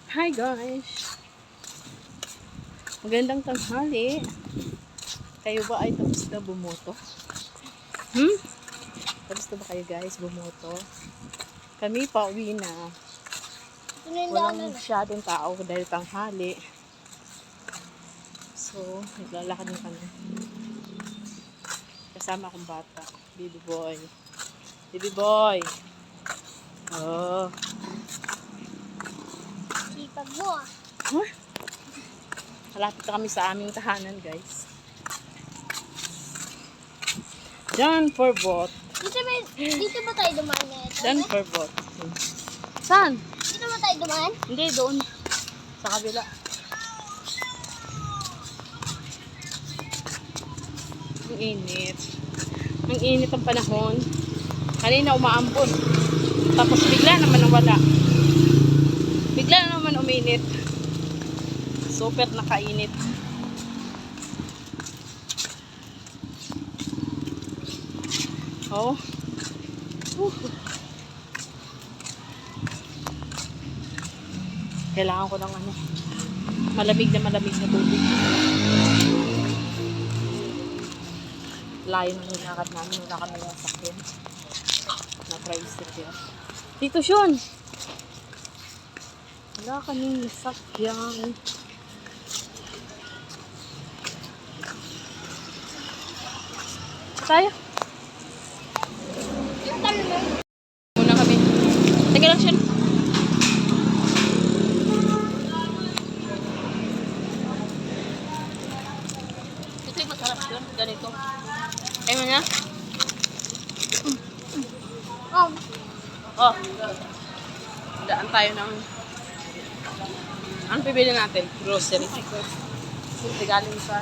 Hi guys! Magandang tanghali. Kayo ba ay tapos na bumoto? Tapos na ba kayo guys bumoto? Kami pa uwi na. Walang masyadong tao dahil tanghali. So, naglalakad na kami. Kasama akong bata. Baby boy. Baby boy! Oh. Sipag mo ah. Huh? Malapit na kami sa aming tahanan guys. Done for vote. Dito ba tayo dumaan na ito? Done for vote. Saan? Dito ba tayo dumaan? Hindi, doon. Sa kabila. Ang init. Ang init ang panahon. Kanina umaambon. Tapos bigla naman nawala. Bigla naman uminit. Super nakainit. Oh. Kailangan ko ng malamig na tubig. Layo ng nilakad namin. Wala kami ng sakyan. Na-tricycle. Dito Sean! Wala kaming sakyan. Tayo? Muna kami. Teka lang Sean. Ito yung masarap yun. Ganito. Ayaw mo na? Oh. Daan tayo ng... Ano pibili natin? Grocery. Galing sa...